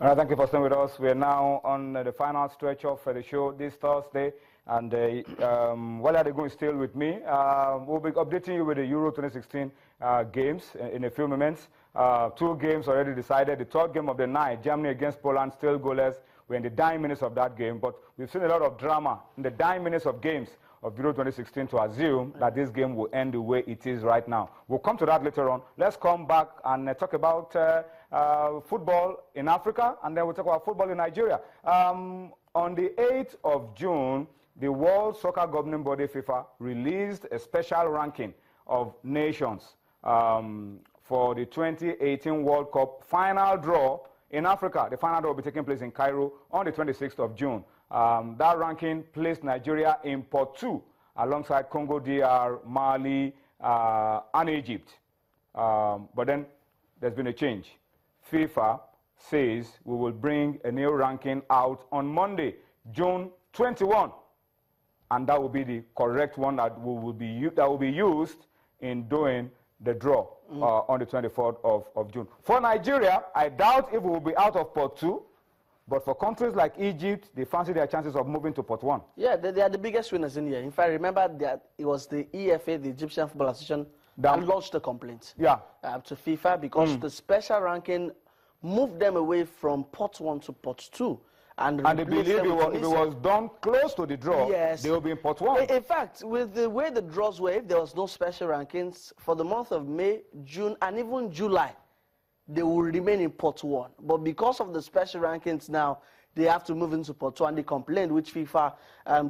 All right, thank you for staying with us. We are now on the final stretch of the show this Thursday. And while Adegun is still with me, we'll be updating you with the Euro 2016 games in a few moments. 2 games already decided. The third game of the night, Germany against Poland, still goalless. We're in the dying minutes of that game, but we've seen a lot of drama in the dying minutes of games of Euro 2016 to assume that this game will end the way it is right now. We'll come to that later on. Let's come back and talk about football in Africa, and then we'll talk about football in Nigeria. On the 8th of June, the World Soccer Governing Body, FIFA, released a special ranking of nations for the 2018 World Cup final draw in Africa. The final draw will be taking place in Cairo on the 26th of June. That ranking placed Nigeria in pot 2 alongside Congo DR, Mali, and Egypt. But then there's been a change. FIFA says we will bring a new ranking out on Monday, June 21. And that will be the correct one that will be used in doing the draw on the 24th of June. For Nigeria, I doubt if we will be out of pot 2. But for countries like Egypt, they fancy their chances of moving to pot 1. Yeah, they are the biggest winners in here. In fact, remember that it was the EFA, the Egyptian Football Association, that lodged a complaint to FIFA because the special ranking moved them away from pot 1 to pot 2. And they believe if it was done close to the draw, they will be in pot 1. In fact, with the way the draws were, if there was no special rankings, for the month of May, June, and even July, they will remain in pot 1. But because of the special rankings now, they have to move into pot 2, and they complained, which FIFA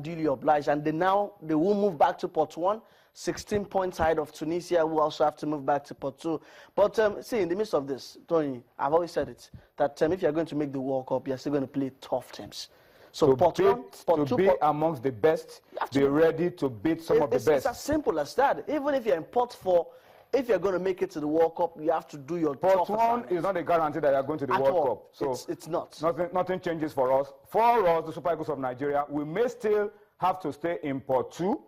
duly obliged. And they will move back to pot 1, 16 points ahead of Tunisia, who also have to move back to pot 2. But see, in the midst of this, Tony, I've always said it, that if you're going to make the World Cup, you're still going to play tough teams. So pot 1, pot 2, to be amongst the best, be ready to beat some of the best. It's as simple as that. Even if you're in pot 4, if you're going to make it to the World Cup, you have to do your pot 1 is not a guarantee that you're going to the World Cup. So it's not. Nothing changes for us. For us, the Super Eagles of Nigeria, we may still have to stay in pot 2.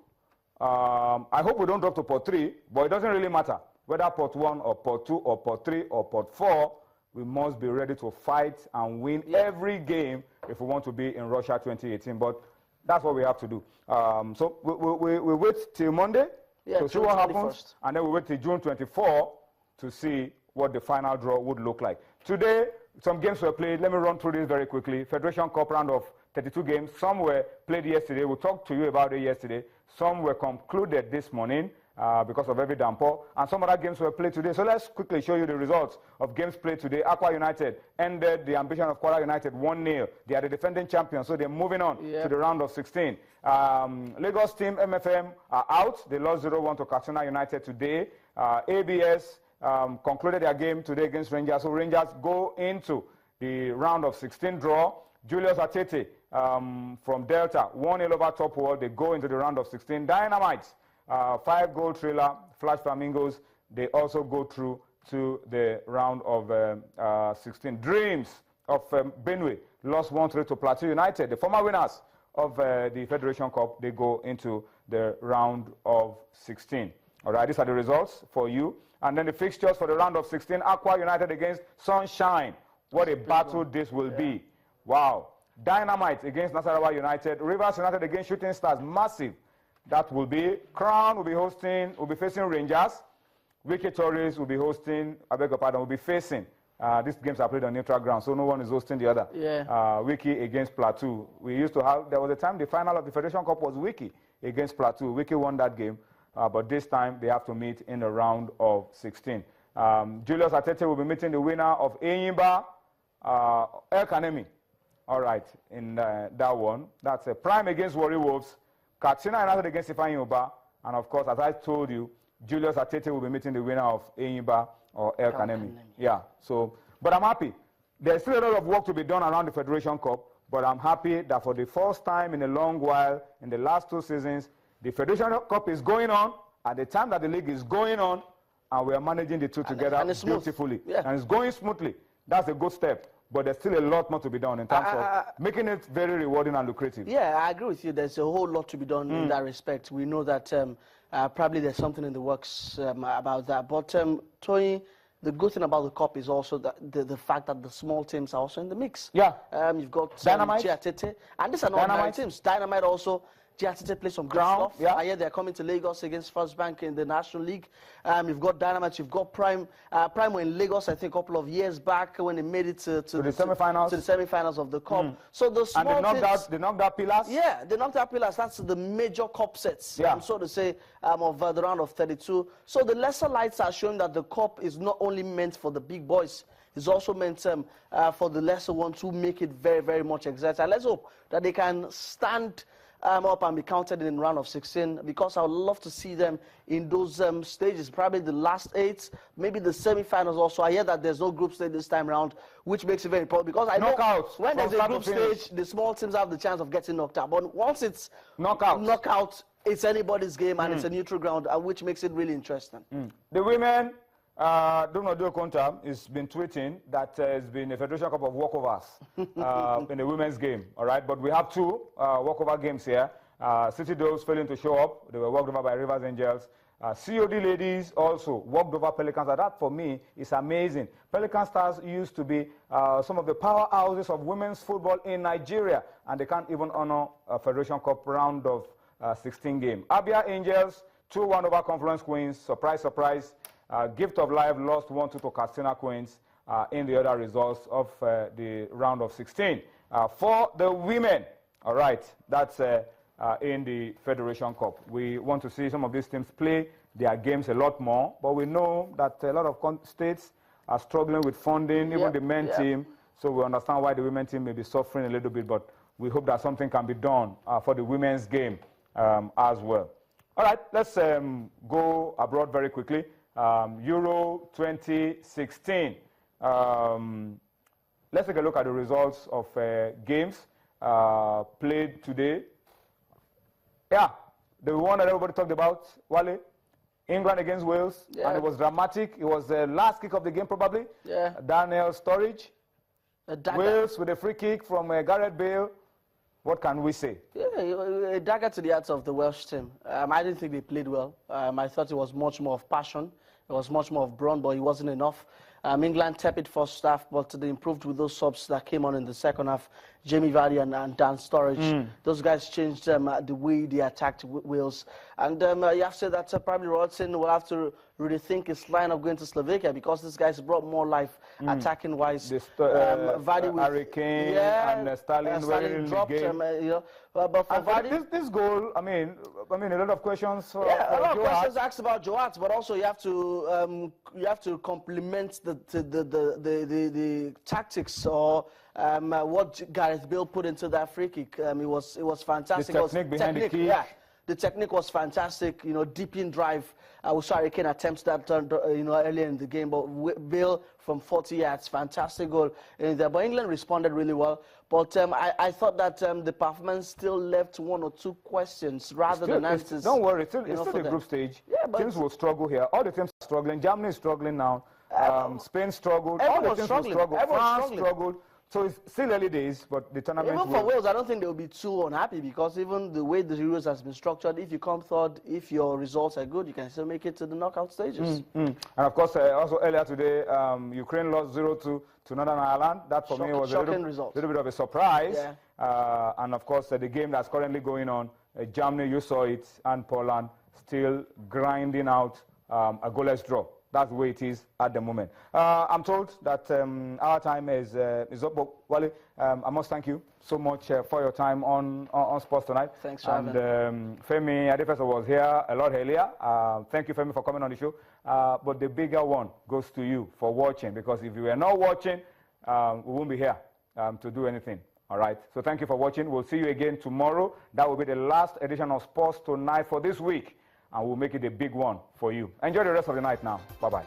I hope we don't drop to pot 3, but it doesn't really matter. Whether pot 1 or pot 2 or pot 3 or pot 4, we must be ready to fight and win every game if we want to be in Russia 2018. But that's what we have to do. So we wait till Monday. To see what happens, and then we wait till June 24 to see what the final draw would look like. Today, some games were played. Let me run through this very quickly. Federation Cup round of 32 games. Some were played yesterday. We talked to you about it yesterday. Some were concluded this morning because of heavy downpour, and some other games were played today. So let's quickly show you the results of games played today. Aqua United ended the ambition of Kwara United 1-0. They are the defending champions, so they're moving on to the round of 16. Lagos team MFM are out. They lost 0-1 to Katsina United today. ABS concluded their game today against Rangers, so Rangers go into the round of 16 draw. Julius Atete from Delta, 1-0 over Top World. They go into the round of 16. Dynamites, 5-goal thriller, Flash Flamingos, they also go through to the round of 16. Dreams of Benue lost 1-3 to Plateau United. The former winners of the Federation Cup, they go into the round of 16. All right, these are the results for you. And then the fixtures for the round of 16, Aqua United against Sunshine. What a battle this will be. Wow. Dynamite against Nasarawa United. Rivers United against Shooting Stars. Massive. That will be. Crown will be facing Rangers. Wiki Tories will be hosting, I beg your pardon, will be facing. These games are played on neutral ground, so no one is hosting the other. Wiki against Plateau. We used to have, there was a time the final of the Federation Cup was Wiki against Plateau. Wiki won that game, but this time they have to meet in the round of 16. Julius Atete will be meeting the winner of Enyimba, El Kanemi. All right, in that one. That's a Prime against Warri Wolves, Katsina United against Ifeanyi Uba, and of course, as I told you, Julius Atete will be meeting the winner of Enyimba or El Kanemi. Yeah, so, but I'm happy. There's still a lot of work to be done around the Federation Cup, but I'm happy that for the first time in a long while, in the last 2 seasons, the Federation Cup is going on at the time that the league is going on, and we are managing the two together beautifully. And it's going smoothly. That's a good step. But there's still a lot more to be done in terms of making it very rewarding and lucrative. Yeah, I agree with you. There's a whole lot to be done in that respect. We know that probably there's something in the works about that. But Tony, the good thing about the Cup is also that the fact that the small teams are also in the mix. Yeah. You've got Dynamite. Chiatete, and these are not ordinary teams. Dynamite also. Chiatete plays some ground stuff. Yeah. I hear they're coming to Lagos against First Bank in the National League. You've got Dynamite. You've got Prime. Prime were in Lagos, I think, a couple of years back when they made it to the semi-finals. To the semi-finals of the Cup. So the small and they knocked out Pillars. Yeah, they knocked out Pillars. That's the major Cup sets. Yeah. So to say of the round of 32. So the lesser lights are showing that the Cup is not only meant for the big boys. It's also meant for the lesser ones who make it very, very much exciting. And let's hope that they can stand up and be counted in round of 16, because I would love to see them in those stages, probably the last 8, maybe the semi-finals also. I hear that there's no group stage this time around, which makes it very important, because I know when there's a group stage, the small teams have the chance of getting knocked out. But once it's knockout, it's anybody's game, and it's a neutral ground, which makes it really interesting. The women, Duno Konta has been tweeting that it's been a Federation Cup of walkovers in the women's game, all right? But we have 2 walkover games here. City Dogs failing to show up. They were walked over by Rivers Angels. COD ladies also walked over Pelicans. And that, for me, is amazing. Pelican Stars used to be some of the powerhouses of women's football in Nigeria, and they can't even honor a Federation Cup round of 16 game. Abia Angels, 2-1 over Confluence Queens. Surprise, surprise. Gift of Life lost 1-2 to Castina Queens in the other results of the round of 16. For the women, all right, that's in the Federation Cup. We want to see some of these teams play their games a lot more, but we know that a lot of states are struggling with funding, even the men team, so we understand why the women team may be suffering a little bit, but we hope that something can be done for the women's game as well. All right, let's go abroad very quickly. Euro 2016. Let's take a look at the results of games played today. Yeah, the one that everybody talked about, Wale, England against Wales, and it was dramatic. It was the last kick of the game, probably. Yeah. Daniel Sturridge. Wales with a free kick from Gareth Bale. What can we say? Yeah, a dagger to the hearts of the Welsh team. I didn't think they played well. I thought it was much more of passion. It was much more of brawn, but it wasn't enough. England tepid first half, but they improved with those subs that came on in the second half. Jamie Vardy and Dan Sturridge. Those guys changed the way they attacked Wales. And you have to say that probably Rodson will have to really think his line of going to Slovakia, because this guy's brought more life attacking-wise. Vardy with Harry Kane and Sterling dropped him, you know. But for Vardy, this goal, I mean, a lot of questions. A lot of questions asked about Joe Hart, but also you have to complement the tactics or what Gareth Bale put into that free kick. It was fantastic. The technique behind the kick. Yeah, the technique was fantastic. You know, deep in drive. Sorry, Kane attempts that earlier in the game, but Bale from 40 yards, fantastic goal in there. But England responded really well. But I thought that the performance still left 1 or 2 questions rather than answers. Don't worry, it's still the group stage. Yeah, but teams will struggle here. All the teams are struggling. Germany is struggling now. Spain struggled. All the teams will struggle. France struggled. So it's still early days, but the tournament even for Wales, I don't think they'll be too unhappy, because even the way the Euros has been structured, if you come third, if your results are good, you can still make it to the knockout stages. And of course, also earlier today, Ukraine lost 0-2 to Northern Ireland. That for me was a little bit of a surprise. Yeah. And of course, the game that's currently going on, Germany, you saw it, and Poland still grinding out a goalless draw. That's the way it is at the moment. I'm told that our time is up. But Wale, I must thank you so much for your time on Sports Tonight. Thanks for having me. Femi Adefeso was here a lot earlier. Thank you, Femi, for coming on the show. But the bigger one goes to you for watching, because if you were not watching, we won't be here to do anything. All right. So thank you for watching. We'll see you again tomorrow. That will be the last edition of Sports Tonight for this week, and we'll make it a big one for you. Enjoy the rest of the night now. Bye-bye.